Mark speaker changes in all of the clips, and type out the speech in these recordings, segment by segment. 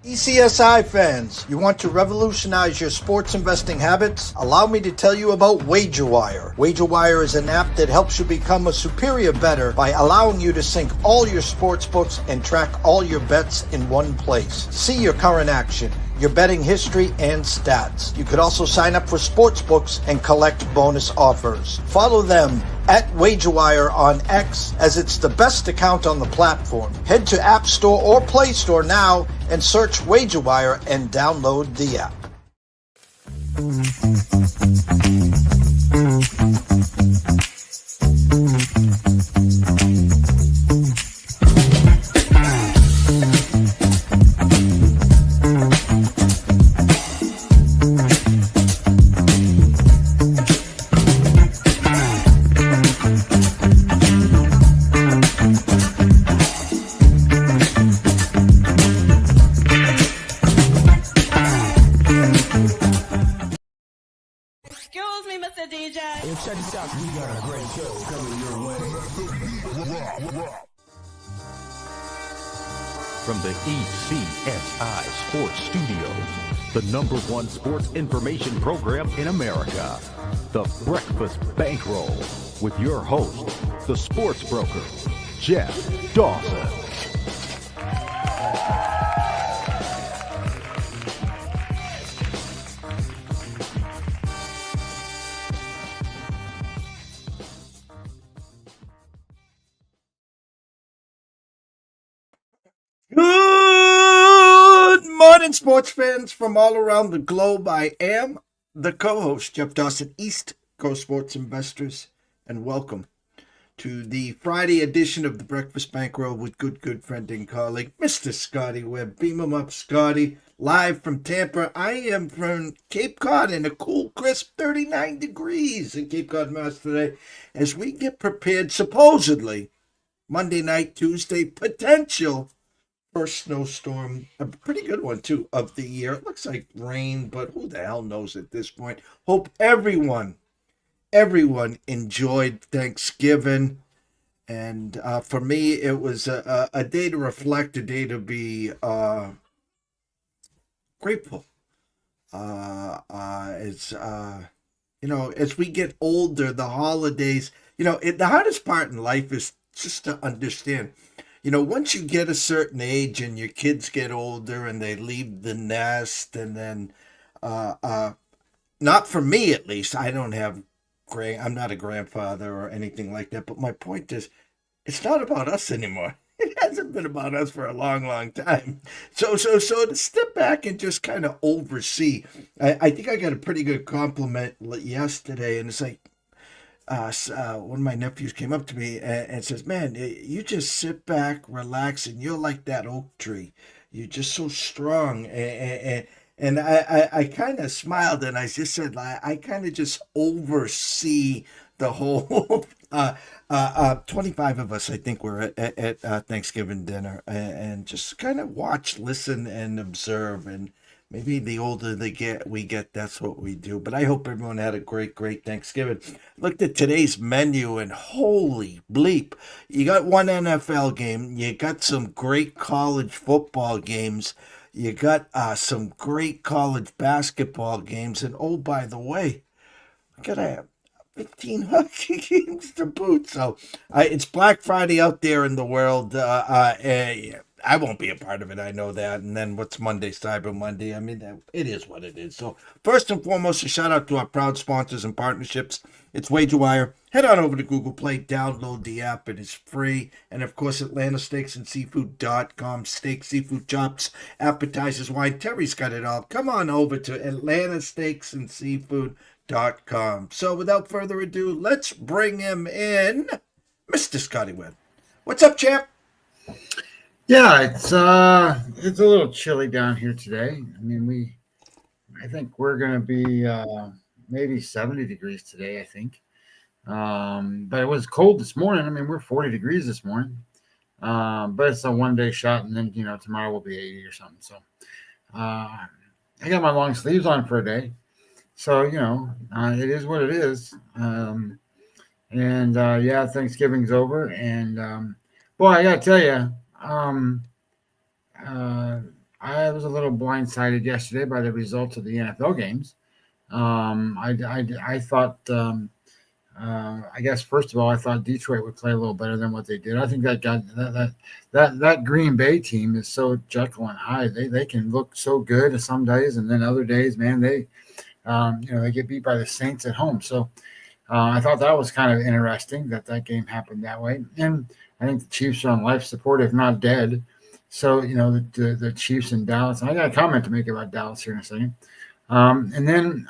Speaker 1: ECSI fans, you want to revolutionize your sports investing habits? Allow me to tell you about WagerWire. WagerWire is an app that helps you become a superior bettor by allowing you to sync all your sports books and track all your bets in one place. See your current action, your betting history, and stats. You could also sign up for sports books and collect bonus offers. Follow them at WagerWire on X, as it's the best account on the platform. Head to App Store or Play Store now and search WagerWire and download the app.
Speaker 2: Check this out. We got a great show coming your way.
Speaker 3: From the ECSI Sports Studios, the #1 sports information program in America, the Breakfast Bankroll, with your host, the sports broker, Jeff Dawson.
Speaker 1: Good morning, sports fans from all around the globe. I am the co-host, Jeff Dawson, East Coast Sports Investors, and welcome to the Friday edition of the Breakfast Bankroll with good friend and colleague, Mr. Scotty Webb. Beam him up, Scotty. Live from Tampa. I am from Cape Cod in a cool, crisp 39 degrees in Cape Cod, Mass. today as we get prepared, supposedly, Monday night, Tuesday, potential first snowstorm, a pretty good one too, of the year. It looks like rain, but who the hell knows at this point. Hope everyone enjoyed Thanksgiving. And for me, it was a day to reflect, a day to be grateful. As we get older, the holidays, the hardest part in life is just to understand. Once you get a certain age and your kids get older and they leave the nest, and then, not for me at least, I'm not a grandfather or anything like that, but my point is, it's not about us anymore. It hasn't been about us for a long, long time. So to step back and just kind of oversee, I think I got a pretty good compliment yesterday, and it's like, one of my nephews came up to me and says, "Man, you just sit back, relax, and you're like that oak tree. You're just so strong." And I kind of smiled, and I just said, I kind of just oversee the whole 25 of us, I think, were at Thanksgiving dinner, and just kind of watch, listen, and observe. And maybe the older we get, that's what we do. But I hope everyone had a great Thanksgiving. Looked at today's menu, and holy bleep, you got one NFL game, you got some great college football games, you got some great college basketball games, and oh, by the way, we got 15 hockey games to boot. So it's Black Friday out there in the world. I won't be a part of it, I know that. And then what's Monday, Cyber Monday? I mean, it is what it is. So first and foremost, a shout out to our proud sponsors and partnerships. It's WagerWire. Head on over to Google Play, download the app. It is free. And of course, AtlantaSteaksAndSeafood.com. Steak, seafood chops, appetizers, wine. Terry's got it all. Come on over to AtlantaSteaksAndSeafood.com. So without further ado, let's bring him in, Mr. Scotty Webb. What's up, champ?
Speaker 4: Yeah, it's a little chilly down here today. I mean, I think we're going to be maybe 70 degrees today, I think. But it was cold this morning. I mean, we're 40 degrees this morning. But it's a one-day shot, and then, tomorrow will be 80 or something. So I got my long sleeves on for a day. So, it is what it is. Thanksgiving's over. And, boy, I got to tell you, I was a little blindsided yesterday by the results of the NFL games. I thought, I guess first of all, I thought Detroit would play a little better than what they did. I think that Green Bay team is so Jekyll and Hyde. They can look so good some days, and then other days, man, they get beat by the Saints at home. So I thought that was kind of interesting that game happened that way. And I think the Chiefs are on life support, if not dead. So, the Chiefs in Dallas. And I got a comment to make about Dallas here in a second. And then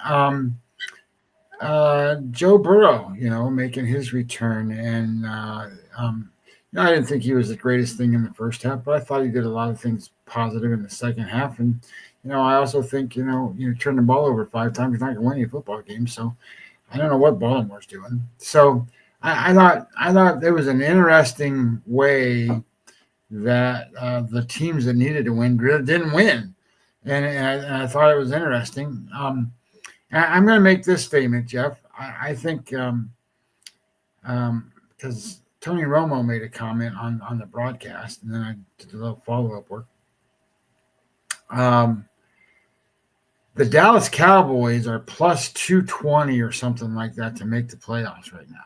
Speaker 4: Joe Burrow, making his return. And I didn't think he was the greatest thing in the first half, but I thought he did a lot of things positive in the second half. And, I also think, you turn the ball over 5 times, you're not going to win any football game. So I don't know what Baltimore's doing. So I thought there was an interesting way that the teams that needed to win didn't win. And I thought it was interesting. I'm going to make this statement, Jeff. I think because Tony Romo made a comment on the broadcast, and then I did a little follow-up work. The Dallas Cowboys are plus 220 or something like that to make the playoffs right now.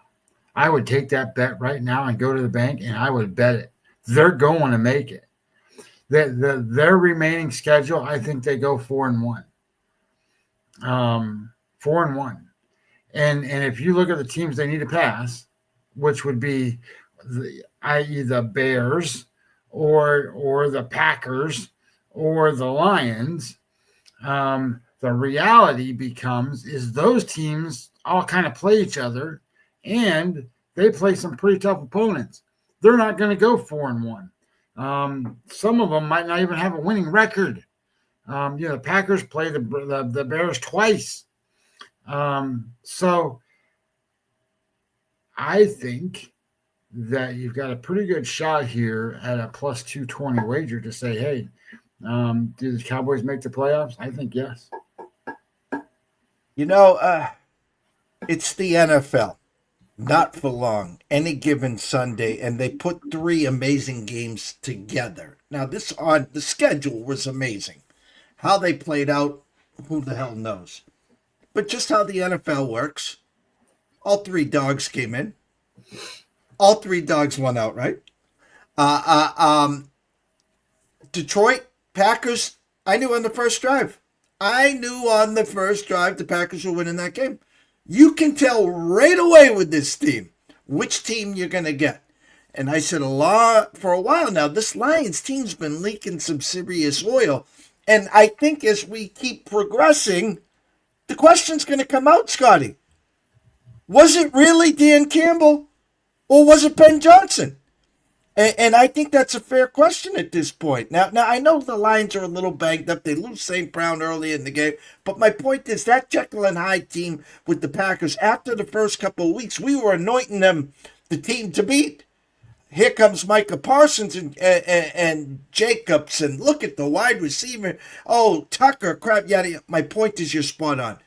Speaker 4: I would take that bet right now and go to the bank, and I would bet it. They're going to make it. Their remaining schedule, I think they go 4-1. 4-1. And if you look at the teams they need to pass, which would be i.e. the Bears or the Packers or the Lions, the reality is those teams all kind of play each other, and they play some pretty tough opponents. They're not going to go 4-1. Some of them might not even have a winning record. The Packers play the Bears twice. So I think that you've got a pretty good shot here at a plus 220 wager to say, hey, do the Cowboys make the playoffs? I think yes.
Speaker 1: It's the NFL. Not for long, any given Sunday, and they put 3 amazing games together. Now, this on the schedule was amazing. How they played out, who the hell knows? But just how the NFL works, all 3 dogs came in. All 3 dogs won outright. Detroit, Packers, I knew on the first drive. The Packers were winning that game. You can tell right away with this team which team you're going to get. And I said for a while now, this Lions team's been leaking some serious oil. And I think as we keep progressing, the question's going to come out, Scotty. Was it really Dan Campbell or was it Ben Johnson? And I think that's a fair question at this point. Now I know the Lions are a little banged up. They lose St. Brown early in the game. But my point is that Jekyll and Hyde team with the Packers, after the first couple of weeks, we were anointing them the team to beat. Here comes Micah Parsons and Jacobs. And look at the wide receiver. Oh, Tucker, crap, yada. My point is you're spot on.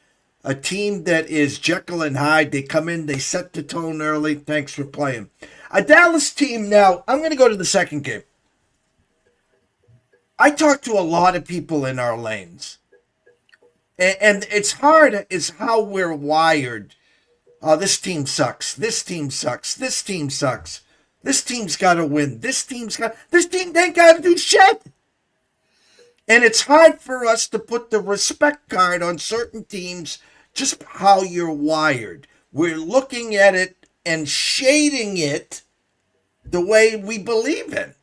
Speaker 1: A team that is Jekyll and Hyde. They come in, they set the tone early. Thanks for playing. A Dallas team now, I'm going to go to the second game. I talk to a lot of people in our lanes. And it's hard, it's how we're wired. Oh, this team sucks. This team sucks. This team sucks. This team's got to win. This team ain't got to do shit. And it's hard for us to put the respect card on certain teams, just how you're wired. We're looking at it and shading it the way we believe in.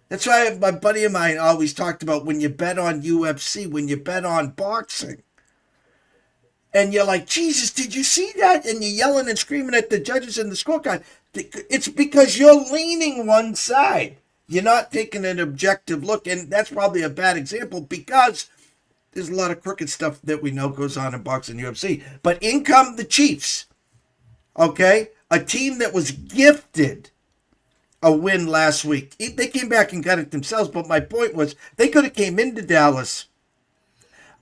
Speaker 1: That's why my buddy of mine always talked about when you bet on UFC, when you bet on boxing. And you're like, Jesus, did you see that? And you're yelling and screaming at the judges and the scorecard. It's because you're leaning one side. You're not taking an objective look. And that's probably a bad example because there's a lot of crooked stuff that we know goes on in boxing and UFC. But in come the Chiefs. Okay? A team that was gifted a win last week. They came back and got it themselves, but my point was they could have came into Dallas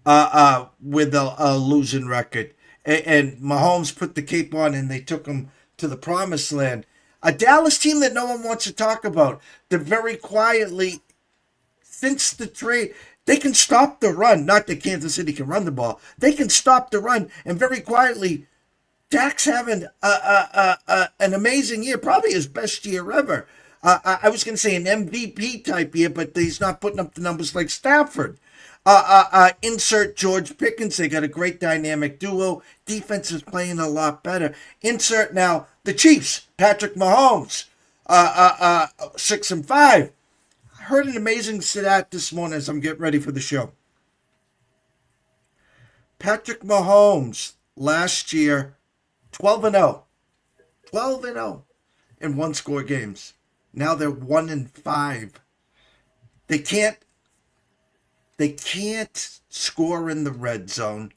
Speaker 1: with a losing record. And Mahomes put the cape on and they took them to the promised land. A Dallas team that no one wants to talk about. They're very quietly, since the trade, They can stop the run. Not that Kansas City can run the ball. They can stop the run, and very quietly, Dak's having an amazing year, probably his best year ever. I was going to say an MVP type year, but he's not putting up the numbers like Stafford. Insert George Pickens. They got a great dynamic duo. Defense is playing a lot better. Insert now the Chiefs. Patrick Mahomes. 6-5. Heard an amazing stat this morning as I'm getting ready for the show. Patrick Mahomes last year, 12-0. 12-0 in one-score games. Now they're 1-5. They can't score in the red zone.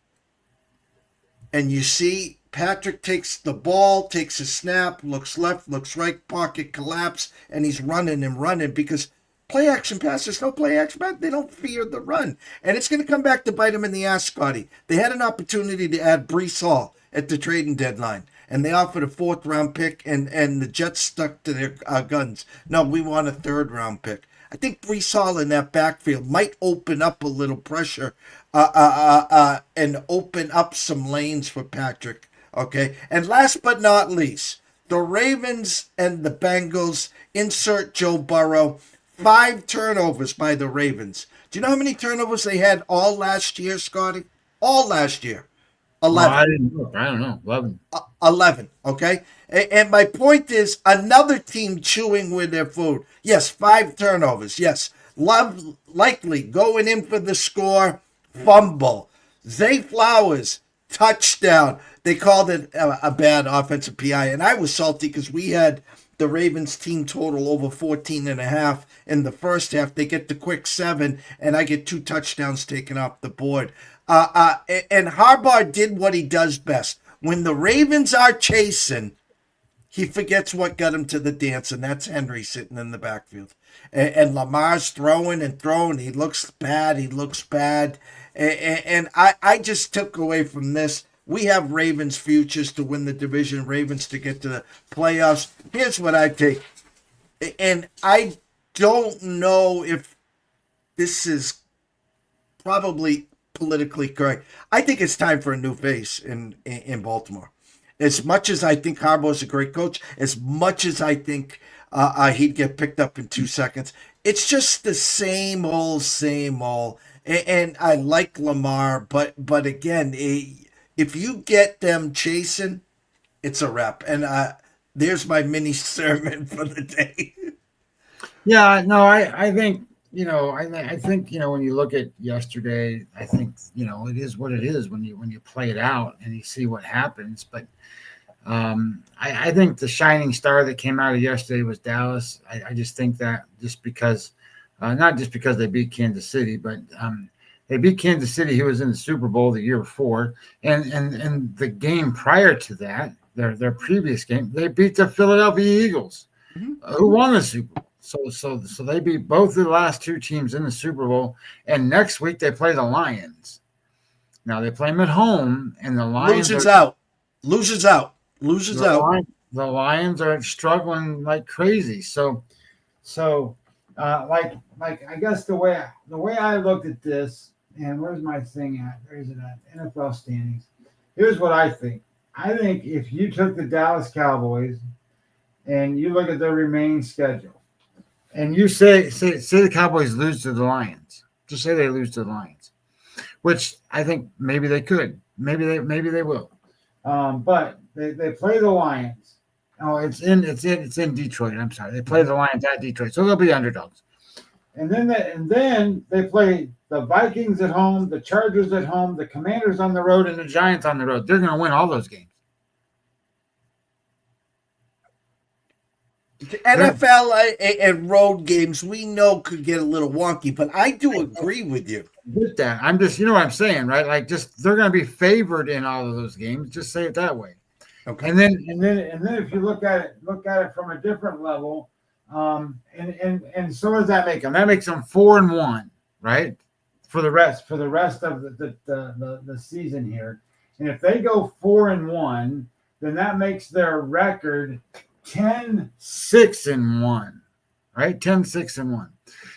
Speaker 1: And you see Patrick takes the ball, takes a snap, looks left, looks right, pocket collapse, and he's running and running because play action pass, there's no play action pass. They don't fear the run. And it's going to come back to bite them in the ass, Scotty. They had an opportunity to add Breece Hall at the trading deadline, and they offered a 4th-round pick, and the Jets stuck to their guns. No, we want a 3rd-round pick. I think Breece Hall in that backfield might open up a little pressure and open up some lanes for Patrick. Okay, and last but not least, the Ravens and the Bengals. Insert Joe Burrow. 5 turnovers by the Ravens. Do you know how many turnovers they had all last year, Scotty? All last year. 11.
Speaker 4: No, I didn't look. I don't know. 11.
Speaker 1: 11, okay? And my point is another team chewing with their food. Yes, 5 turnovers. Yes, Love likely going in for the score, fumble. Zay Flowers, touchdown. They called it a bad offensive PI, and I was salty because we had the Ravens team total over 14.5 in the first half. They get the quick 7, and I get 2 touchdowns taken off the board. And Harbaugh did what he does best. When the Ravens are chasing, he forgets what got him to the dance, and that's Henry sitting in the backfield. And Lamar's throwing and throwing. He looks bad. And I just took away from this. We have Ravens futures to win the division, Ravens to get to the playoffs. Here's what I take. And I don't know if this is probably politically correct. I think it's time for a new face in Baltimore. As much as I think Harbaugh's a great coach, as much as I think he'd get picked up in 2 seconds, it's just the same old. And I like Lamar, but again, if you get them chasing, it's a wrap. And there's my mini sermon for the day.
Speaker 4: Yeah, no, I think, I think, when you look at yesterday, I think, it is what it is when you play it out and you see what happens. But I think the shining star that came out of yesterday was Dallas. I just think that just because, not just because they beat Kansas City, but they beat Kansas City, who was in the Super Bowl the year before, and the game prior to that, their previous game, they beat the Philadelphia Eagles, who won the Super Bowl. So they beat both of the last 2 teams in the Super Bowl, and next week they play the Lions. Now they play them at home, and the Lions
Speaker 1: loses out.
Speaker 4: The Lions are struggling like crazy. So like I guess the way I looked at this, and where's my thing at? Where's it at? NFL standings. Here's what I think. I think if you took the Dallas Cowboys and you look at their remaining schedule, and you say the Cowboys lose to the Lions, just say they lose to the Lions, which I think maybe they could, maybe they will, but they play the Lions. Oh, it's in Detroit. I'm sorry, they play the Lions at Detroit, so they'll be underdogs. And then they play the Vikings at home, the Chargers at home, the Commanders on the road, and the Giants on the road. They're going to win all those games.
Speaker 1: NFL and road games we know could get a little wonky, but I do agree with you.
Speaker 4: With that, I'm just, what I'm saying, right? Like, just they're going to be favored in all of those games. Just say it that way. Okay. And then if you look at it from a different level, and so what does that make them? That makes them 4-1, right? For the rest of the season here. And if they go 4-1, then that makes their record 10-6-1, right? 10-6-1.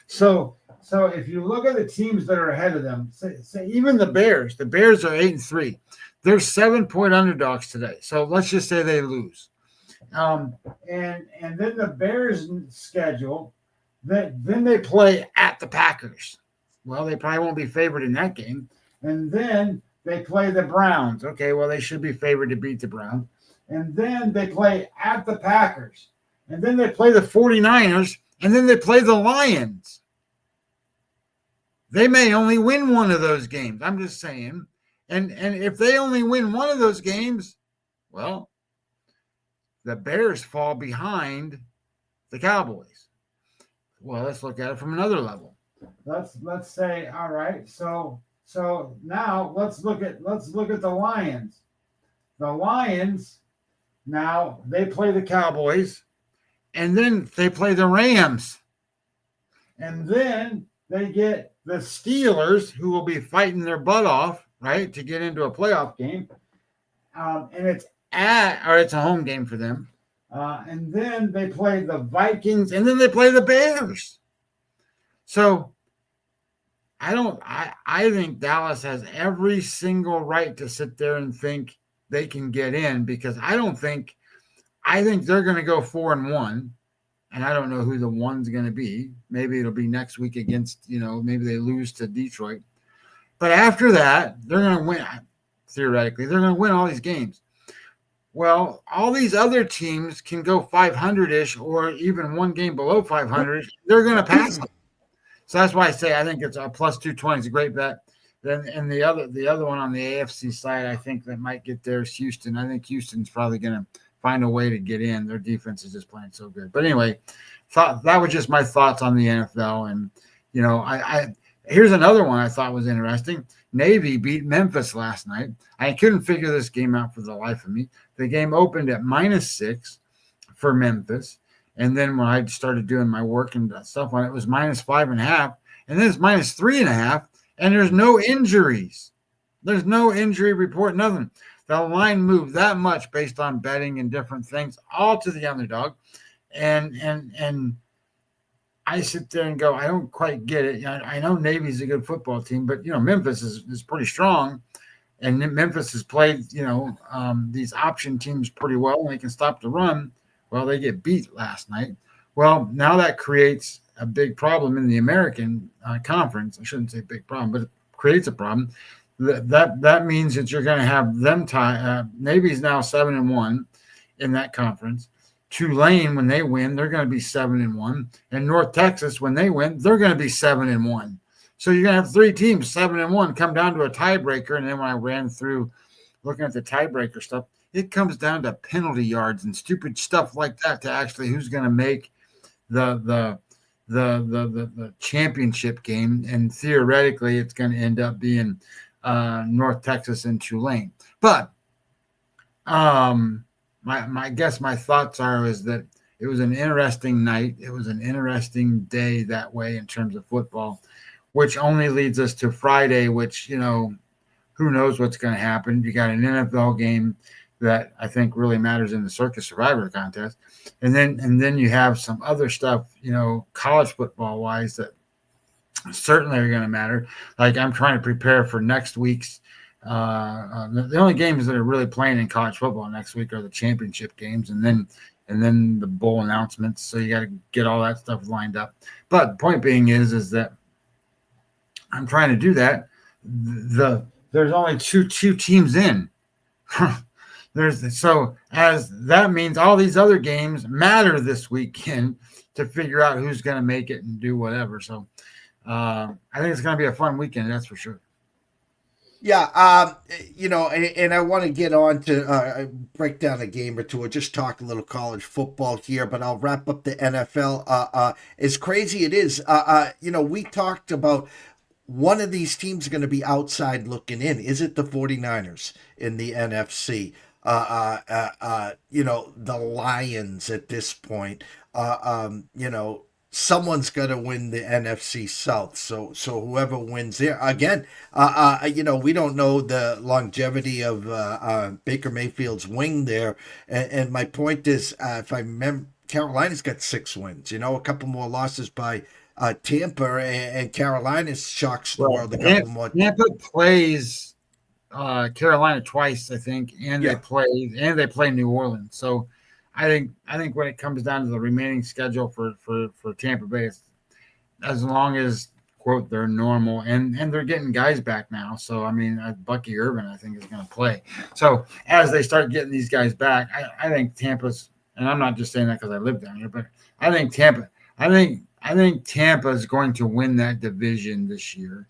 Speaker 4: So So if you look at the teams that are ahead of them, say even the Bears are 8-3. They're 7-point underdogs today. So let's just say they lose. And then the Bears schedule, then they play at the Packers. Well, they probably won't be favored in that game. And then they play the Browns. Okay, well, they should be favored to beat the Browns. And then they play at the Packers. And then they play the 49ers. And then they play the Lions. They may only win one of those games. I'm just saying. And if they only win one of those games, well, the Bears fall behind the Cowboys. Well, let's look at it from another level. Let's say, all right, so now let's look at the Lions. The Lions, now they play the Cowboys, and then they play the Rams. And then they get the Steelers, who will be fighting their butt off, right, to get into a playoff game. And it's a home game for them. And then they play the Vikings, and then they play the Bears. So I think Dallas has every single right to sit there and think they can get in, because I think they're going to go 4-1, and I don't know who the one's going to be. Maybe it'll be next week against, maybe they lose to Detroit. But after that, they're going to win. Theoretically, they're going to win all these games. Well, all these other teams can go 500-ish or even one game below 500. They're going to pass them. So that's why I say I think it's a plus 220 is a great bet. Then and the other one on the AFC side, I think that might get there is Houston. I think Houston's probably going to find a way to get in. Their defense is just playing so good. But anyway, that was just my thoughts on the NFL. And I here's another one I thought was interesting. Navy beat Memphis last night. I couldn't figure this game out for the life of me. The game opened at -6 for Memphis. And then when I started doing my work and stuff on it, was -5.5. And then it's -3.5. And there's no injuries. There's no injury report, nothing. The line moved that much based on betting and different things, all to the underdog. And I sit there and go, I don't quite get it. I know Navy's a good football team, but Memphis is pretty strong, and Memphis has played these option teams pretty well, and they can stop the run. Well, they get beat last night. Well, now that creates a big problem in the American Conference. I shouldn't say big problem, but it creates a problem. That means that you're going to have them tie. Navy's now 7-1 in that conference. Tulane, when they win, they're going to be 7-1. And North Texas, when they win, they're going to be 7-1. So you're going to have three teams, 7-1, come down to a tiebreaker. And then when I ran through looking at the tiebreaker stuff, it comes down to penalty yards and stupid stuff like that to actually who's going to make the championship game. And theoretically, it's going to end up being North Texas and Tulane. But my thoughts is that it was an interesting night. It was an interesting day that way in terms of football, which only leads us to Friday, which, who knows what's going to happen. You got an NFL game that I think really matters in the Circus Survivor contest. And then you have some other stuff, college football wise that certainly are going to matter. Like I'm trying to prepare for next week's the only games that are really playing in college football next week are the championship games and then the bowl announcements. So you got to get all that stuff lined up. But the point being is that I'm trying to do that. There's only two teams in. So as that means all these other games matter this weekend to figure out who's going to make it and do whatever. So I think it's going to be a fun weekend. That's for sure.
Speaker 1: Yeah, and I want to get on to break down a game or two or just talk a little college football here, but I'll wrap up the NFL. As crazy it is, we talked about one of these teams going to be outside looking in. Is it the 49ers in the NFC? The Lions at this point, someone's got to win the NFC South. So whoever wins there again, we don't know the longevity of Baker Mayfield's wing there. And my point is, if I remember, Carolina's got 6 wins, a couple more losses by Tampa and Carolina shocks the
Speaker 4: Well,
Speaker 1: world. A couple more.
Speaker 4: Tampa plays Carolina twice, I think, and
Speaker 1: Yeah.
Speaker 4: they play New Orleans. So I think when it comes down to the remaining schedule for Tampa Bay, as long as quote they're normal and they're getting guys back now. So I mean, Bucky Irvin I think is going to play. So as they start getting these guys back, I think Tampa's, and I'm not just saying that because I live down here, but I think Tampa. I think Tampa is going to win that division this year.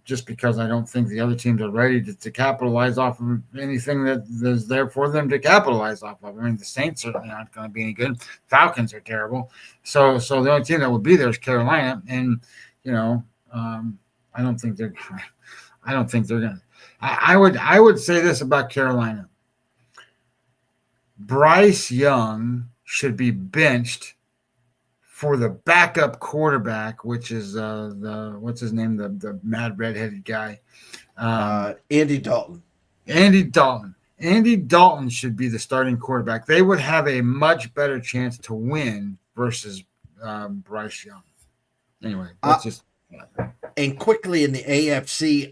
Speaker 4: Just because I don't think the other teams are ready to capitalize off of anything that is there for them to capitalize off of. I mean, the Saints certainly aren't going to be any good. Falcons are terrible. So the only team that would be there is Carolina, and I don't think they're going to. I would say this about Carolina: Bryce Young should be benched for the backup quarterback, which is what's his name, the mad redheaded guy,
Speaker 1: Andy Dalton.
Speaker 4: Andy Dalton. Andy Dalton should be the starting quarterback. They would have a much better chance to win versus Bryce Young. Anyway, that's just.
Speaker 1: And quickly in the AFC,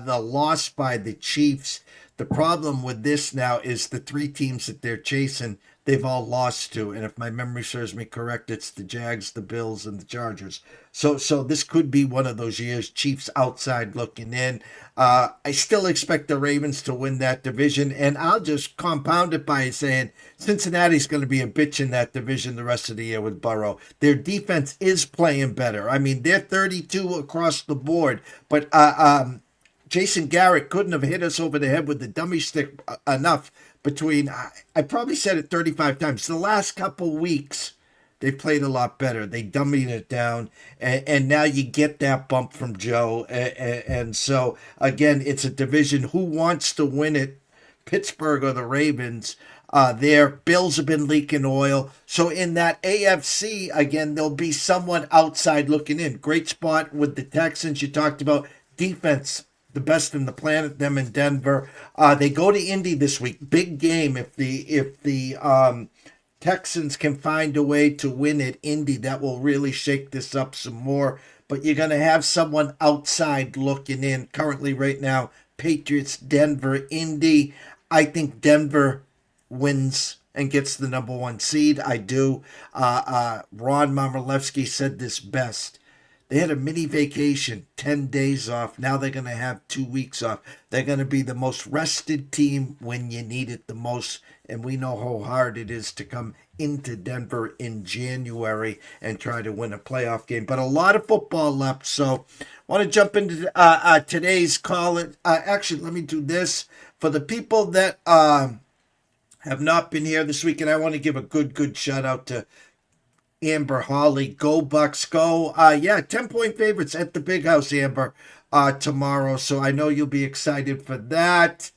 Speaker 1: the loss by the Chiefs. The problem with this now is the three teams that they're chasing, they've all lost to. And if my memory serves me correct, it's the Jags, the Bills, and the Chargers. So this could be one of those years, Chiefs outside looking in. I still expect the Ravens to win that division. And I'll just compound it by saying Cincinnati's going to be a bitch in that division the rest of the year with Burrow. Their defense is playing better. I mean, they're 32 across the board. But Jason Garrett couldn't have hit us over the head with the dummy stick enough between, I probably said it 35 times. The last couple weeks, they played a lot better. They dummied it down, and now you get that bump from Joe. And so, again, it's a division. Who wants to win it? Pittsburgh or the Ravens? Their Bills have been leaking oil. So in that AFC, again, there'll be someone outside looking in. Great spot with the Texans you talked about. Defense, the best in the planet, them in Denver. They go to Indy this week. Big game. If the Texans can find a way to win at Indy, that will really shake this up some more. But you're going to have someone outside looking in. Currently, right now, Patriots, Denver, Indy. I think Denver wins and gets the number one seed. I do. Ron Momorlewski said this best. They had a mini vacation, 10 days off. Now they're going to have 2 weeks off. They're going to be the most rested team when you need it the most. And we know how hard it is to come into Denver in January and try to win a playoff game. But a lot of football left. So I want to jump into today's call. Actually, let me do this. For the people that have not been here this week, and I want to give a good shout out to Amber Holly. Go Bucks, go. 10-point favorites at the Big House, Amber, tomorrow. So I know you'll be excited for that.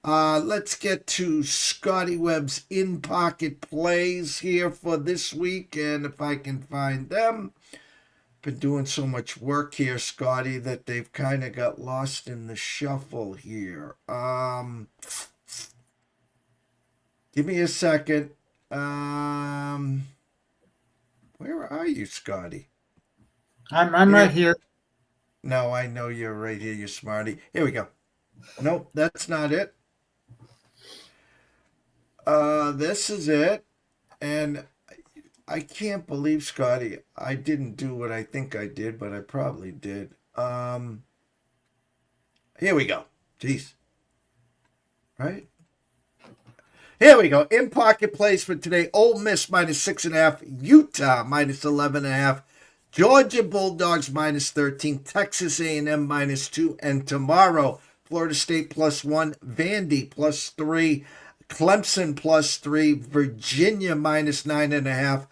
Speaker 1: Let's get to Scotty Webb's in-pocket plays here for this week. And if I can find them. Been doing so much work here, Scotty, that they've kind of got lost in the shuffle here. Give me a second. Where are you, Scotty?
Speaker 4: I'm right here.
Speaker 1: No, I know you're right here, you smarty. Here we go. Nope, that's not it. This is it. And I can't believe, Scotty, I didn't do what I think I did, but I probably did. Here we go. Jeez. Right? Here we go. In pocket plays for today. Ole Miss -6.5. Utah -11.5. Georgia Bulldogs -13. Texas A&M -2. And tomorrow, Florida State +1. Vandy +3. Clemson +3. Virginia -9.5.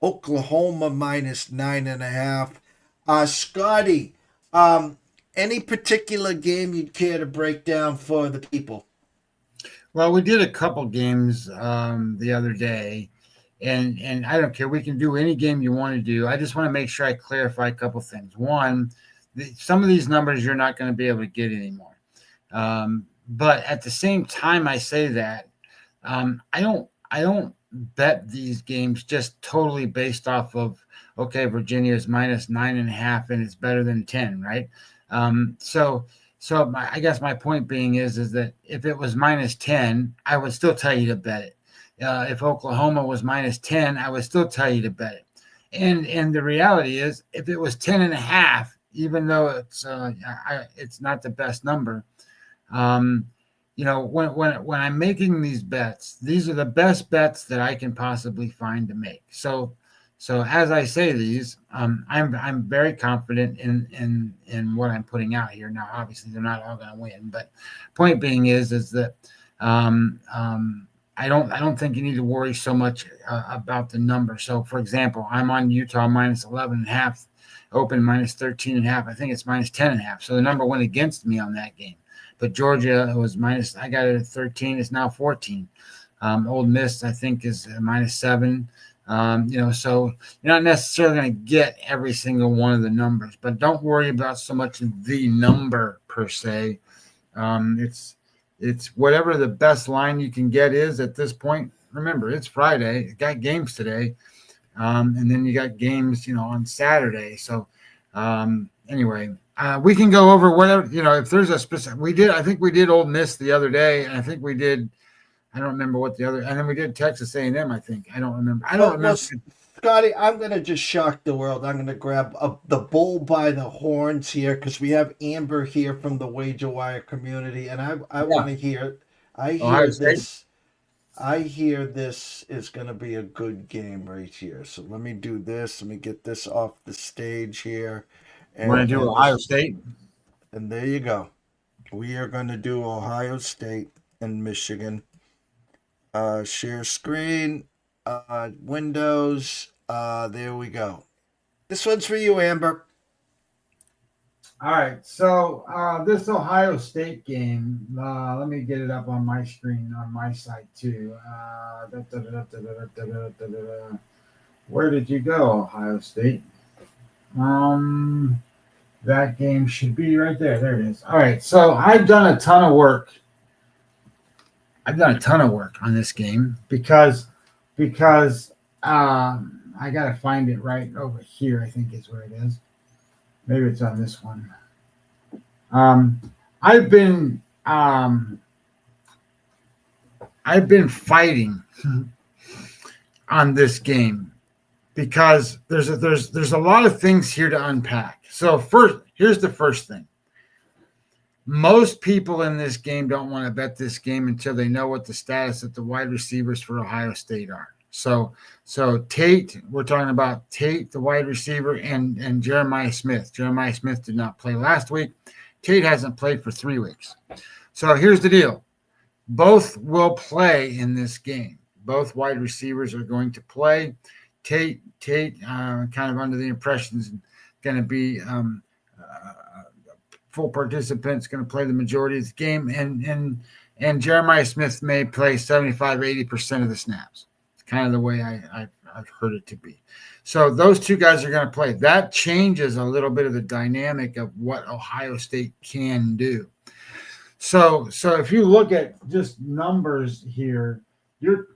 Speaker 1: Oklahoma -9.5. Scotty, any particular game you'd care to break down for the people?
Speaker 4: Well, we did a couple games the other day, and I don't care. We can do any game you want to do. I just want to make sure I clarify a couple things. One, some of these numbers you're not going to be able to get anymore. But at the same time, I say that I don't bet these games just totally based off of okay, Virginia is minus 9.5 and it's better than 10, right? I guess my point being is that if it was minus 10, I would still tell you to bet it. If Oklahoma was minus 10, I would still tell you to bet it. And the reality is, if it was 10.5, even though it's not the best number, when I'm making these bets, these are the best bets that I can possibly find to make. So as I say these, I'm very confident in what I'm putting out here. Now, obviously, they're not all going to win, but point being is that I don't think you need to worry so much about the number. So, for example, I'm on Utah minus 11.5, open minus 13.5. I think it's minus 10.5. So the number went against me on that game. But Georgia was minus. I got it at 13. It's now 14. Old Miss, I think, is minus 7. So you're not necessarily going to get every single one of the numbers, but don't worry about so much the number per se. It's whatever the best line you can get is at this point. Remember, it's Friday. You got games today, and then you got games, on Saturday. So anyway, we can go over whatever, if there's a specific. I think we did Old Miss the other day, and I think we did. I don't remember what the other, and then we did Texas A&M. I think I don't remember.
Speaker 1: Well, Scotty, I'm going to just shock the world. I'm going to grab the bull by the horns here because we have Amber here from the Wager Wire community, and I want to hear. I hear this. I hear this is going to be a good game right here. So let me do this. Let me get this off the stage here.
Speaker 4: We're going to do Ohio State.
Speaker 1: And there you go. We are going to do Ohio State and Michigan. Share screen. Windows. There we go. This one's for you, Amber.
Speaker 4: All right. So this Ohio State game, let me get it up on my screen on my site too. Where did you go, Ohio State? That game should be right there. There it is. All right. So I've done a ton of work. On this game because I got to find it right over here. I think is where it is. Maybe it's on this one. I've been fighting on this game because there's a lot of things here to unpack. So here's the first thing. Most people in this game don't want to bet this game until they know what the status of the wide receivers for Ohio State are. So Tate, we're talking about Tate, the wide receiver, and Jeremiah Smith. Jeremiah Smith did not play last week. Tate hasn't played for 3 weeks. So here's the deal. Both will play in this game. Both wide receivers are going to play. Tate, kind of under the impression is going to be full participants, going to play the majority of the game, and Jeremiah Smith may play 75-80% of the snaps. It's kind of the way I've heard it to be. So those two guys are going to play. That changes a little bit of the dynamic of what Ohio State can do. So if you look at just numbers here, you're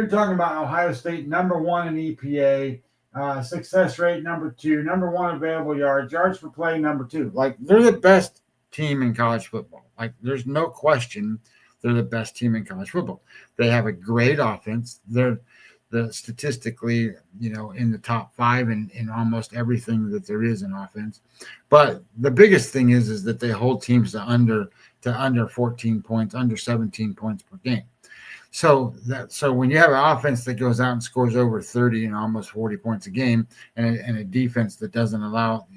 Speaker 4: talking about Ohio State number 1 in EPA. Success rate number 2, number 1 available yards per play number 2. Like they're the best team in college football. Like there's no question they're the best team in college football. They have a great offense. They're statistically, in the top 5 in almost everything that there is in offense. But the biggest thing is that they hold teams to under 14 points, under 17 points per game. So when you have an offense that goes out and scores over 30 and almost 40 points a game, and a defense that doesn't allow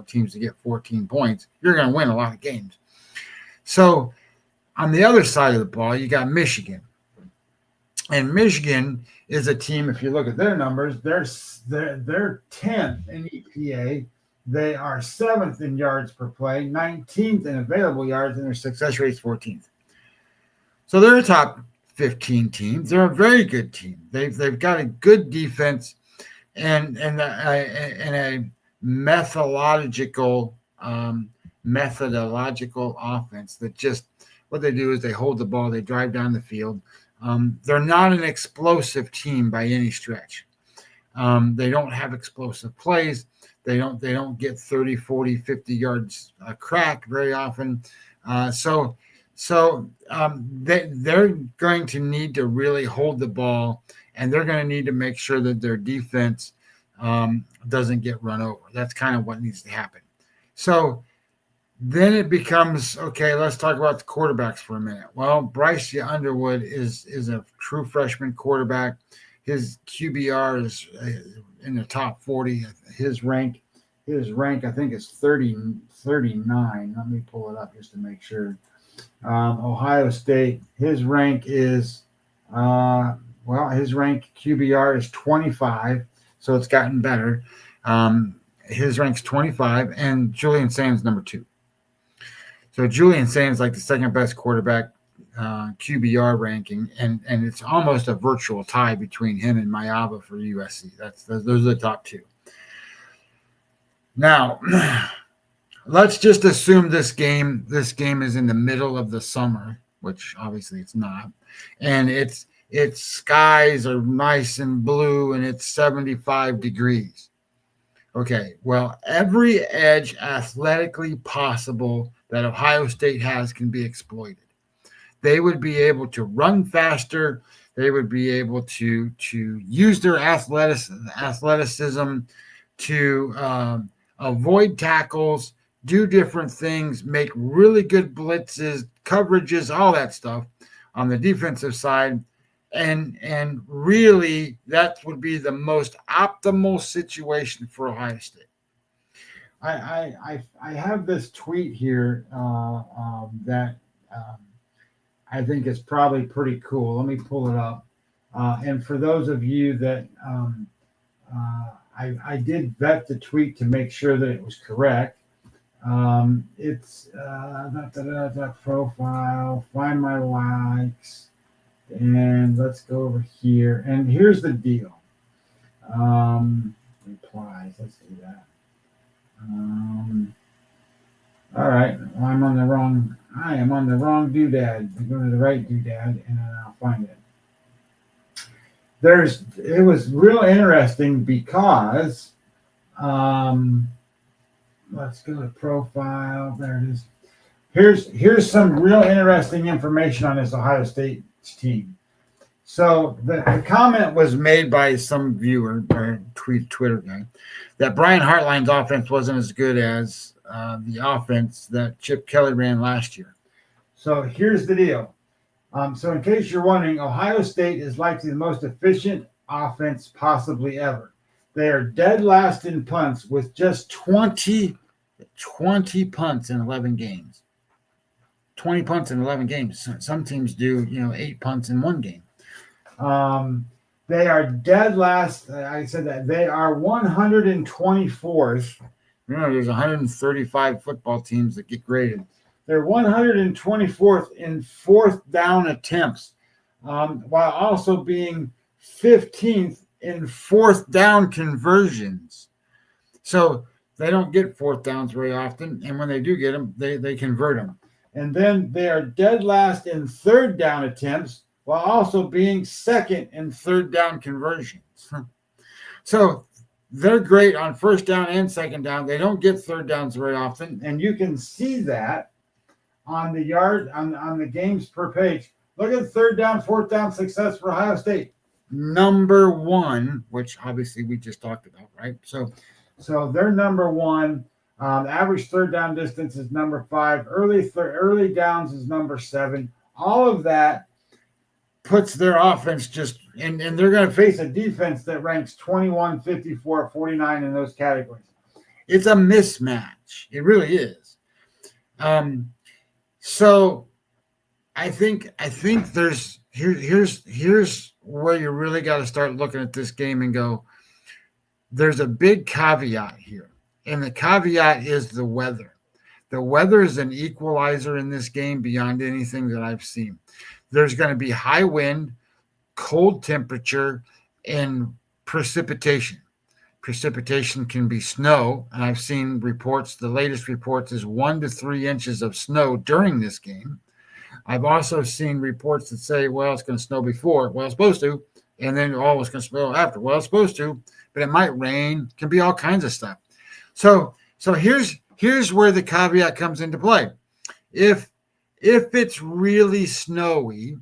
Speaker 4: teams to get 14 points, you're going to win a lot of games. So on the other side of the ball, you got Michigan, and Michigan is a team. If you look at their numbers, they're 10th in EPA. They are 7th in yards per play, 19th in available yards, and their success rate is 14th. So they're a top 15 teams. They're a very good team. They've got a good defense and a methodological offense that just what they do is they hold the ball, they drive down the field. They're not an explosive team by any stretch. They don't have explosive plays. They don't get 30, 40, 50 yards a crack very often. They're going to need to really hold the ball, and they're going to need to make sure that their defense doesn't get run over. That's kind of what needs to happen. So then it becomes, okay, let's talk about the quarterbacks for a minute. Well, Bryce Underwood is a true freshman quarterback. His QBR is in the top 40. His rank, I think, is 39. Let me pull it up just to make sure. Ohio State, his rank is, his rank QBR is 25, so it's gotten better. His rank's 25, and Julian Sands number 2. So Julian Sands like the second best quarterback QBR ranking, and it's almost a virtual tie between him and Mayava for USC. Those are the top 2. Now, let's just assume this game is in the middle of the summer, which obviously it's not, and its skies are nice and blue, and it's 75 degrees. Okay, well, every edge athletically possible that Ohio State has can be exploited. They would be able to run faster. They would be able to use their athleticism to avoid tackles, do different things, make really good blitzes, coverages, all that stuff on the defensive side. And really, that would be the most optimal situation for Ohio State. I have this tweet here that I think is probably pretty cool. Let me pull it up. And for those of you that I did vet the tweet to make sure that it was correct. It's profile, find my likes. And let's go over here. And here's the deal. Replies. Let's do that. All right. Well, I am on the wrong doodad. I go to the right doodad and then I'll find it. It was real interesting because let's go to profile. There it is. Here's some real interesting information on this Ohio State team. So the comment was made by some viewer or Twitter guy that Brian Hartline's offense wasn't as good as the offense that Chip Kelly ran last year. So here's the deal. So in case you're wondering, Ohio State is likely the most efficient offense possibly ever. They are dead last in punts with just 20 punts in 11 games. 20 punts in 11 games. Some teams do, 8 punts in one game. They are dead last. I said that they are 124th. There's 135 football teams that get graded. They're 124th in fourth down attempts, while also being 15th in fourth down conversions. So they don't get fourth downs very often, and when they do get them, they convert them. And then they are dead last in third down attempts, while also being second in third down conversions. So they're great on first down and second down. They don't get third downs very often, and you can see that on the on the games per page. Look at third down, fourth down success for Ohio State. Number 1, which obviously we just talked about, right? So they're number 1. Average third down distance is number 5. Early downs is number 7. All of that puts their offense just, and they're going to face a defense that ranks 21, 54, 49 in those categories. It's a mismatch. It really is. So I think here's where you really got to start looking at this game and go, there's a big caveat here. And the caveat is the weather. The weather is an equalizer in this game beyond anything that I've seen. There's going to be high wind, cold temperature, and precipitation. Precipitation can be snow, and I've seen reports, the latest reports is 1 to 3 inches of snow during this game. I've also seen reports that say, well, it's going to snow before. Well, it's supposed to, and then it's going to spill after. Well, it's supposed to, but it might rain. It can be all kinds of stuff. So here's where the caveat comes into play. If it's really snowy,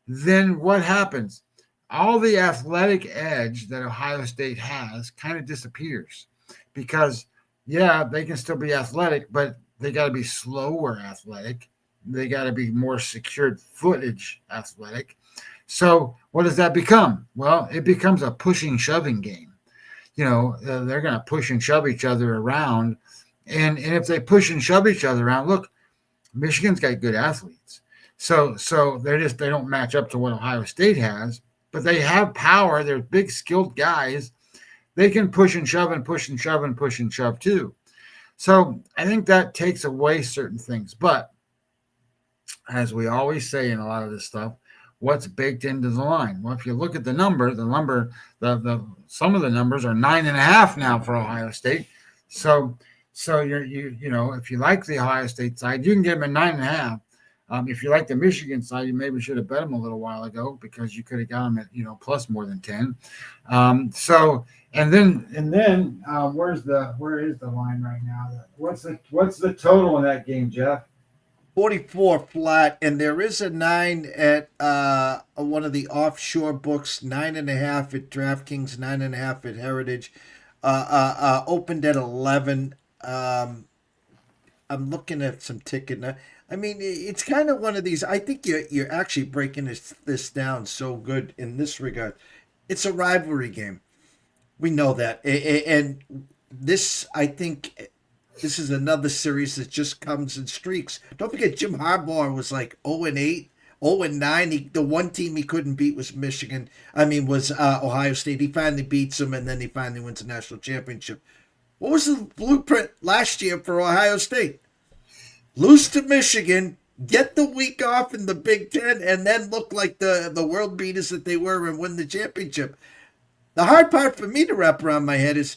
Speaker 4: then what happens? All the athletic edge that Ohio State has kind of disappears because, yeah, they can still be athletic, but they got to be slower athletic. They got to be more secured footage athletic. So what does that become? Well, it becomes a pushing, shoving game. They're going to push and shove each other around. And if they push and shove each other around, look, Michigan's got good athletes. So they don't match up to what Ohio State has, but they have power. They're big, skilled guys. They can push and shove and push and shove and push and shove too. So I think that takes away certain things. But as we always say in a lot of this stuff, what's baked into the line? Well, if you look at the number, some of the numbers are 9.5 now for Ohio State. So if you like the Ohio State side, you can get them at 9.5. If you like the Michigan side, you maybe should have bet them a little while ago because you could have got them at plus more than 10. And then where is the line right now? What's the total in that game, Jeff?
Speaker 1: 44 flat, and there is a 9 at one of the offshore books, 9.5 at DraftKings, 9.5 at Heritage. Opened at 11. I'm looking at some ticket now. I mean, it's kind of one of these. I think you're actually breaking this down so good in this regard. It's a rivalry game. We know that, and this, I think, this is another series that just comes in streaks. Don't forget, Jim Harbaugh was like 0-8, 0-9. The one team he couldn't beat was was Ohio State. He finally beats them, and then he finally wins the national championship. What was the blueprint last year for Ohio State? Lose to Michigan, get the week off in the Big Ten, and then look like the world beaters that they were and win the championship. The hard part for me to wrap around my head is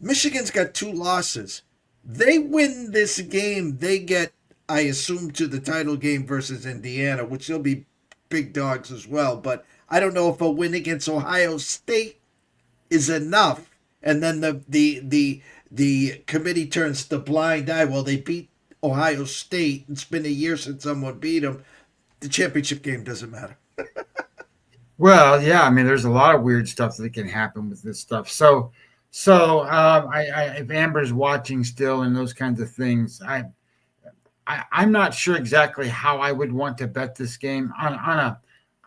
Speaker 1: Michigan's got 2 losses. They win this game, they get, I assume, to the title game versus Indiana, which they'll be big dogs as well. But I don't know if a win against Ohio State is enough. And then the committee turns the blind eye. Well, they beat Ohio State. It's been a year since someone beat them. The championship game doesn't matter.
Speaker 4: Well, yeah, I mean, there's a lot of weird stuff that can happen with this stuff. So if Amber's watching still and those kinds of things, I'm not sure exactly how I would want to bet this game on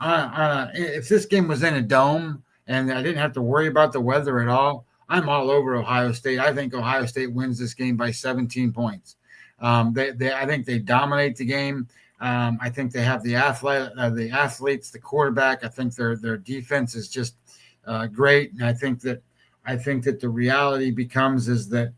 Speaker 4: a if this game was in a dome and I didn't have to worry about the weather at all. I'm all over Ohio State. I think Ohio State wins this game by 17 points. I think they dominate the game. I think they have the athletes, the quarterback. I think their defense is just great, and I think that the reality becomes is that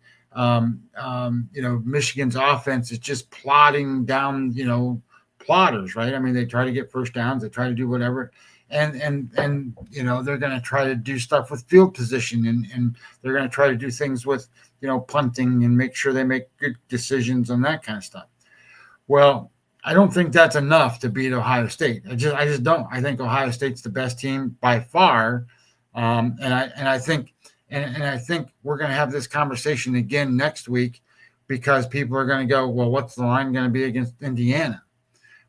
Speaker 4: Michigan's offense is just plodding down, plotters, right? I mean, they try to get first downs, they try to do whatever. And they're going to try to do stuff with field position and they're going to try to do things with, punting and make sure they make good decisions and that kind of stuff. Well, I don't think that's enough to beat Ohio State. I just don't. I think Ohio State's the best team by far. And I think we're going to have this conversation again next week because people are going to go, well, what's the line going to be against Indiana?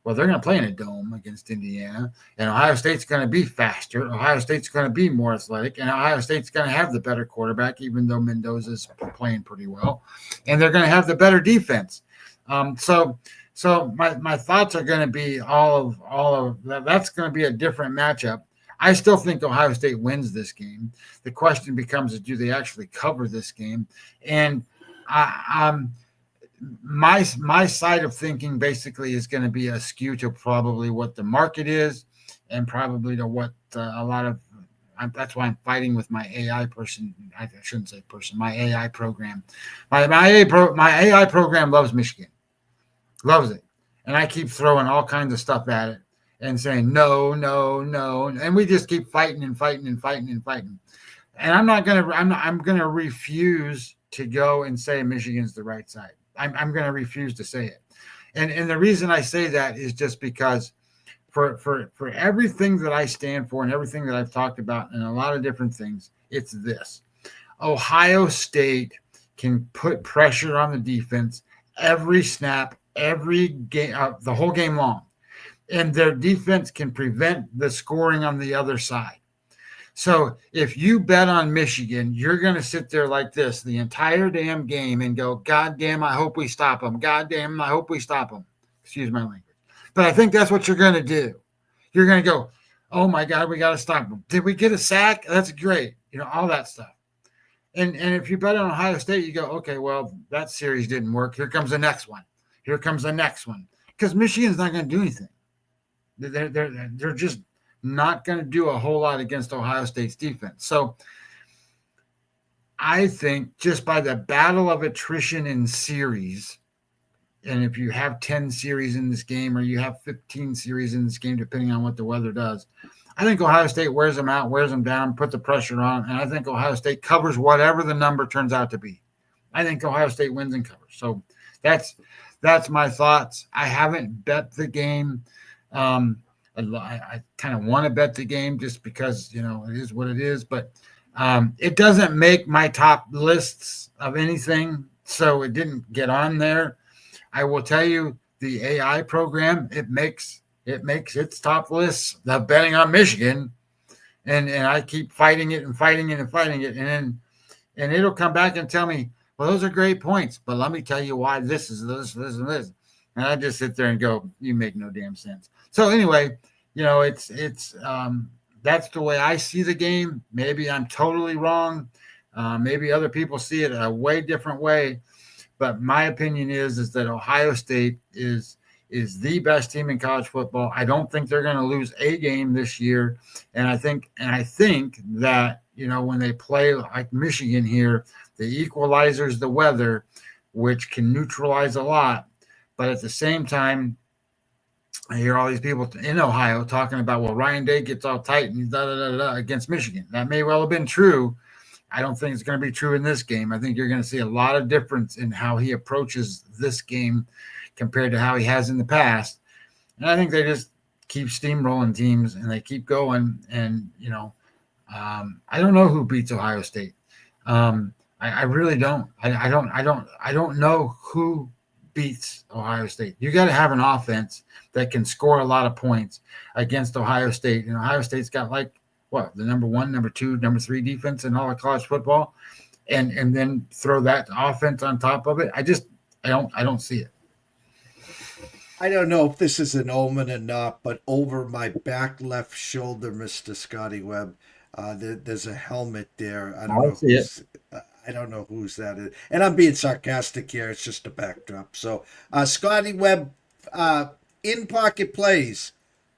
Speaker 4: Well, they're going to play in a dome against Indiana, and Ohio State's going to be faster. Ohio State's going to be more athletic, and Ohio State's going to have the better quarterback, even though Mendoza's playing pretty well, and they're going to have the better defense. So my thoughts are going to be all of that. That's going to be a different matchup. I still think Ohio State wins this game. The question becomes: do they actually cover this game? And my side of thinking basically is going to be askew to probably what the market is and probably to what that's why I'm fighting with my AI person. I shouldn't say person, my AI program. My AI program loves Michigan, loves it. And I keep throwing all kinds of stuff at it and saying, no. And we just keep fighting. And I'm going to refuse to go and say Michigan's the right side. I'm going to refuse to say it. And the reason I say that is just because for everything that I stand for and everything that I've talked about and a lot of different things, it's this. Ohio State can put pressure on the defense every snap, every game, the whole game long. And their defense can prevent the scoring on the other side. So if you bet on Michigan, you're going to sit there like this the entire damn game and go, God damn, I hope we stop them. God damn, I hope we stop them. Excuse my language. But I think that's what you're going to do. You're going to go, oh my God, we got to stop them. Did we get a sack? That's great. All that stuff. And if you bet on Ohio State, you go, okay, well, that series didn't work. Here comes the next one. Here comes the next one. Because Michigan's not going to do anything. They're just not going to do a whole lot against Ohio State's defense. So I think just by the battle of attrition in series, and if you have 10 series in this game or you have 15 series in this game, depending on what the weather does, I think Ohio State wears them out, wears them down, put the pressure on, and I think Ohio State covers whatever the number turns out to be. I think Ohio State wins and covers. So that's my thoughts. I haven't bet the game. I kind of want to bet the game just because, it is what it is, but it doesn't make my top lists of anything. So it didn't get on there. I will tell you the AI program, it makes its top lists of betting on Michigan. And I keep fighting it and fighting it and fighting it. And it'll come back and tell me, well, those are great points, but let me tell you why this is this, and this. And I just sit there and go, you make no damn sense. So anyway, it's that's the way I see the game. Maybe I'm totally wrong. Maybe other people see it a way different way. But my opinion is that Ohio State is the best team in college football. I don't think they're going to lose a game this year. And I think that, when they play like Michigan here, the equalizer's the weather, which can neutralize a lot. But at the same time, I hear all these people in Ohio talking about, well, Ryan Day gets all tight and he's against Michigan. That may well have been true. I don't think it's going to be true in this game. I think you're going to see a lot of difference in how he approaches this game compared to how he has in the past. And I think they just keep steamrolling teams and they keep going. And, I don't know who beats Ohio State. I really don't. I don't know who beats Ohio State. You got to have an offense that can score a lot of points against Ohio State. And Ohio State's got the number 1, number 2, number 3 defense in all of college football, and then throw that offense on top of it. I don't see it.
Speaker 1: I don't know if this is an omen or not, but over my back left shoulder, Mr. Scotty Webb, there's a helmet there. I don't know whose that is. And I'm being sarcastic here. It's just a backdrop. So, Scotty Webb, in pocket plays,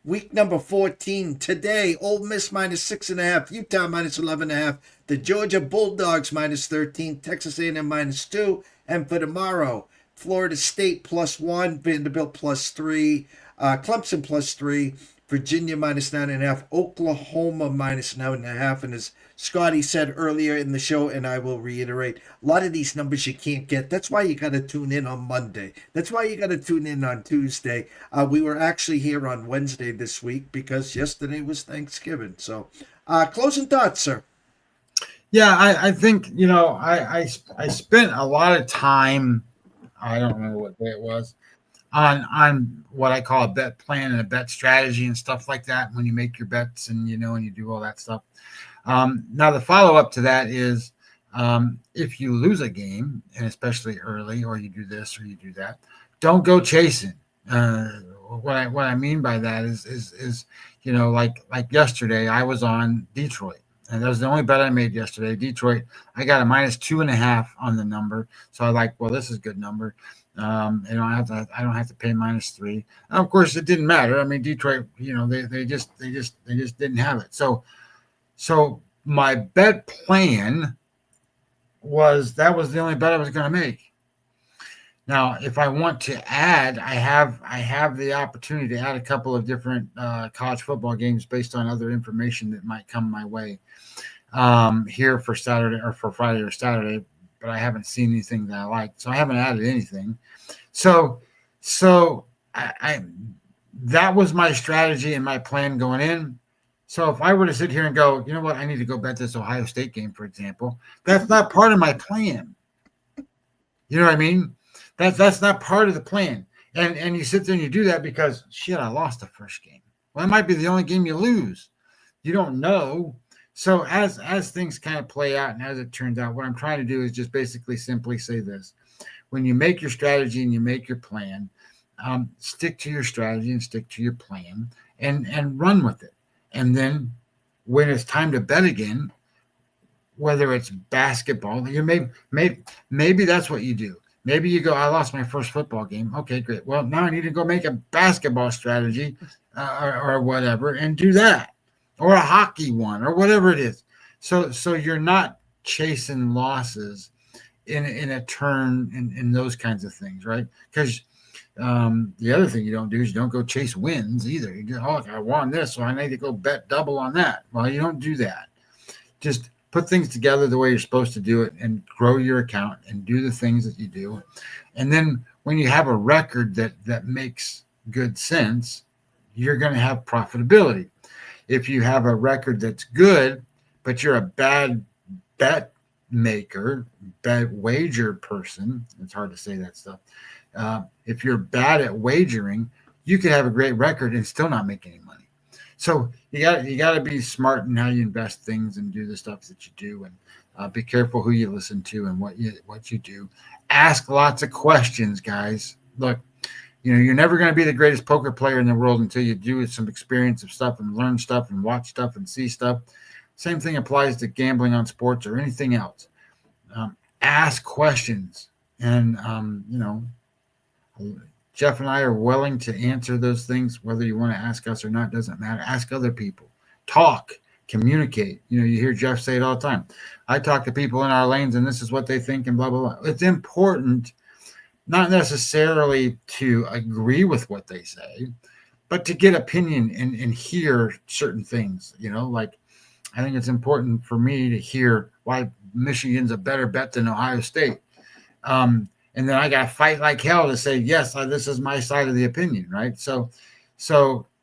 Speaker 1: week number 14. Today, Ole Miss -6.5, Utah -11.5, the Georgia Bulldogs -13, Texas A&M -2, and for tomorrow, Florida State +1, Vanderbilt +3, Clemson +3, Virginia -9.5, Oklahoma -9.5, and as Scotty said earlier in the show, and I will reiterate, a lot of these numbers you can't get. That's why you got to tune in on Monday. That's why you got to tune in on Tuesday. We were actually here on Wednesday this week because yesterday was Thanksgiving. So, closing thoughts, sir.
Speaker 4: Yeah, I think, I spent a lot of time, I don't remember what day it was, on what I call a bet plan and a bet strategy and stuff like that when you make your bets and, and you do all that stuff. Now, the follow-up to that is if you lose a game, and especially early, or you do this or you do that, don't go chasing. What I mean by that is like yesterday, I was on Detroit. And that was the only bet I made yesterday. Detroit, I got a -2.5 on the number. So I this is a good number. I don't have to pay -3. And of course, it didn't matter. I mean, Detroit, they just didn't have it. So my bet plan was that was the only bet I was going to make. Now, if I want to add, I have the opportunity to add a couple of different college football games based on other information that might come my way here for Saturday or for Friday or Saturday, but I haven't seen anything that I like, so I haven't added anything. So I that was my strategy and my plan going in. So if I were to sit here and go, you know what, I need to go bet this Ohio State game, for example, that's not part of my plan. You know what I mean? That's not part of the plan. And you sit there and you do that because shit, I lost the first game. Well, it might be the only game you lose. You don't know. So as things kind of play out and as it turns out, what I'm trying to do is just basically simply say this. When you make your strategy and you make your plan, stick to your strategy and stick to your plan and run with it. And then when it's time to bet again, whether it's basketball, maybe that's what you do. Maybe you go, I lost my first football game. Okay, great. Well, now I need to go make a basketball strategy or whatever and do that, or a hockey one or whatever it is. So you're not chasing losses in a turn in those kinds of things, right? Because the other thing you don't do is you don't go chase wins either. You go, oh, I won this, so I need to go bet double on that. Well, you don't do that. Just put things together the way you're supposed to do it and grow your account and do the things that you do. And then when you have a record that makes good sense, you're going to have profitability. If you have a record that's good, but you're a bad bet maker, bad wager person, it's hard to say that stuff. If you're bad at wagering, you could have a great record and still not make any money. So you got to be smart in how you invest things and do the stuff that you do, and be careful who you listen to and what you do. Ask lots of questions, guys. Look, you're never going to be the greatest poker player in the world until you do some experience of stuff and learn stuff and watch stuff and see stuff. Same thing applies to gambling on sports or anything else. Ask questions, and Jeff and I are willing to answer those things. Whether you want to ask us or not doesn't matter. Ask other people. Talk. Communicate. You hear Jeff say it all the time. I talk to people in our lanes, and this is what they think, and blah, blah, blah. It's important, not necessarily to agree with what they say, but to get opinion and hear certain things. Like I think it's important for me to hear why Michigan's a better bet than Ohio State. And then I got to fight like hell to say, yes, this is my side of the opinion, right? So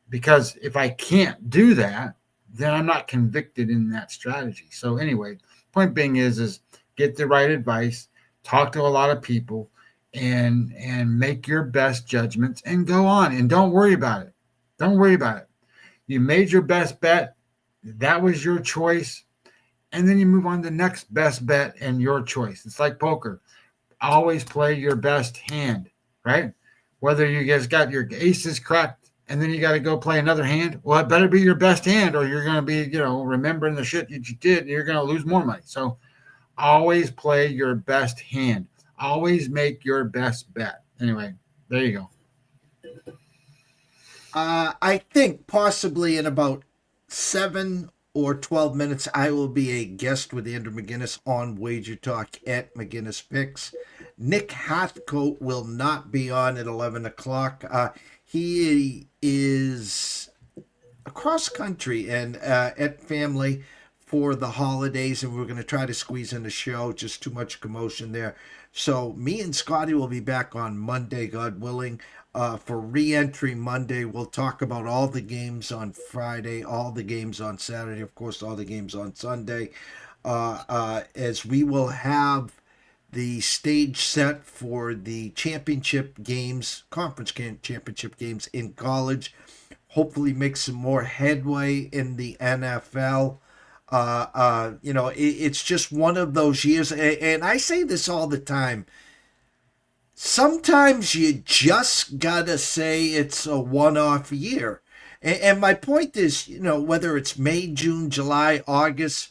Speaker 4: because if I can't do that, then I'm not convicted in that strategy. So anyway, point being is get the right advice, talk to a lot of people, and make your best judgments and go on. And don't worry about it. Don't worry about it. You made your best bet. That was your choice. And then you move on to the next best bet and your choice. It's like poker. Always play your best hand, right? Whether you guys got your aces cracked and then you got to go play another hand, well, it better be your best hand or you're going to be, remembering the shit that you did and you're going to lose more money. So always play your best hand. Always make your best bet. Anyway, there you go.
Speaker 1: I think possibly in about 7 or 12 minutes, I will be a guest with Andrew McGinnis on Wager Talk at McGinnis Picks. Nick Hathcote will not be on at 11 o'clock. He is across country and at family for the holidays, and we're going to try to squeeze in the show. Just too much commotion there. So me and Scotty will be back on Monday, God willing. For re-entry Monday, we'll talk about all the games on Friday, all the games on Saturday, of course, all the games on Sunday, as we will have the stage set for the championship games, conference championship games in college. Hopefully make some more headway in the NFL. It's just one of those years, and I say this all the time. Sometimes you just gotta say it's a one-off year. And my point is, whether it's May, June, July, August,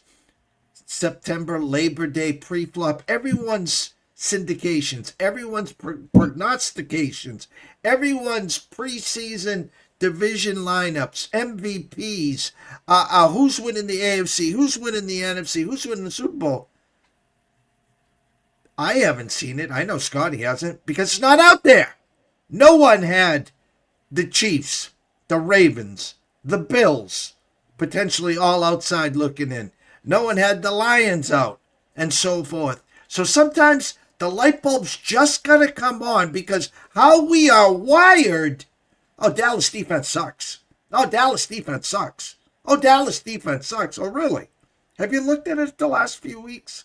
Speaker 1: September, Labor Day, pre-flop, everyone's syndications, everyone's prognostications, everyone's preseason division lineups, MVPs, who's winning the AFC, who's winning the NFC, who's winning the Super Bowl. I haven't seen it. I know Scotty hasn't because it's not out there. No one had the Chiefs, the Ravens, the Bills, potentially all outside looking in. No one had the Lions out and so forth. So sometimes the light bulb's just got to come on because how we are wired, Oh, Dallas defense sucks. Oh, Dallas defense sucks. Oh, Dallas defense sucks. Oh, really? Have you looked at it the last few weeks?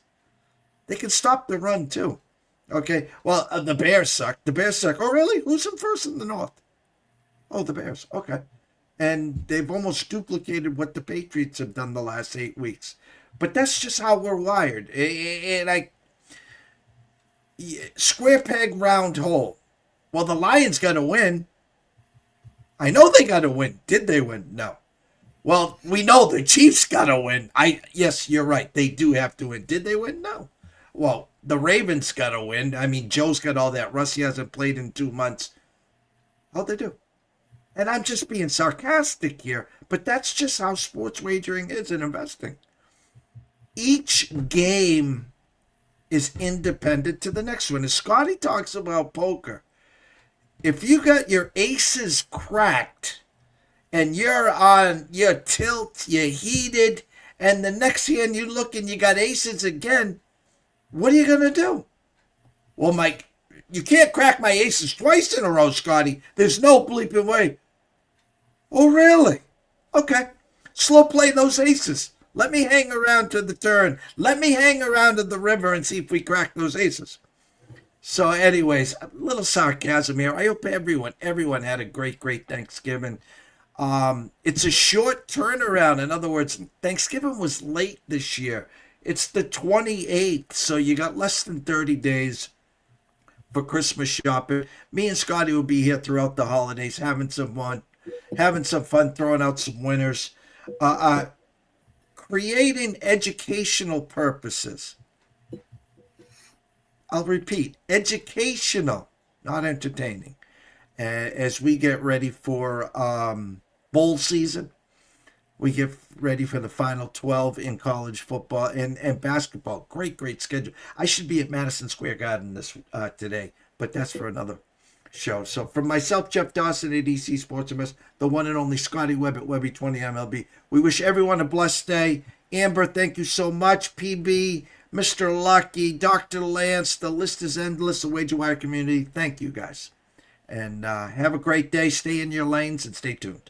Speaker 1: They can stop the run, too. Okay, well, the Bears suck. The Bears suck. Oh, really? Who's in first in the North? Oh, the Bears. Okay. And they've almost duplicated what the Patriots have done the last 8 weeks. But that's just how we're wired. And square peg, round hole. Well, the Lions got to win. I know they got to win. Did they win? No. Well, we know the Chiefs got to win. Yes, you're right. They do have to win. Did they win? No. Well, the Ravens got to win. I mean, Joe's got all that. Rusty hasn't played in 2 months. Oh, they do. And I'm just being sarcastic here, but that's just how sports wagering is in investing. Each game is independent to the next one. As Scotty talks about poker, if you got your aces cracked and you're on your tilt, you're heated, and the next hand you look and you got aces again, what are you going to do? Well, Mike, you can't crack my aces twice in a row, Scotty. There's no bleeping way. Oh, really? Okay. Slow play those aces. Let me hang around to the turn. Let me hang around to the river and see if we crack those aces. So anyways, a little sarcasm here. I hope everyone had a great Thanksgiving. It's a short turnaround. In other words, Thanksgiving was late this year. It's the 28th, so you got less than 30 days for Christmas shopping. Me and Scotty will be here throughout the holidays, having some fun, throwing out some winners, creating educational purposes. I'll repeat, educational, not entertaining. As we get ready for bowl season, we get ready for the Final 12 in college football and basketball. Great schedule. I should be at Madison Square Garden today, but that's for another show. So from myself, Jeff Dawson at EC Sports Invest, the one and only Scotty Webb at Webby20 MLB, we wish everyone a blessed day. Amber, thank you so much. PB, Mr. Lucky, Dr. Lance, the list is endless. The Wager Wire community, thank you guys. And have a great day. Stay in your lanes and stay tuned.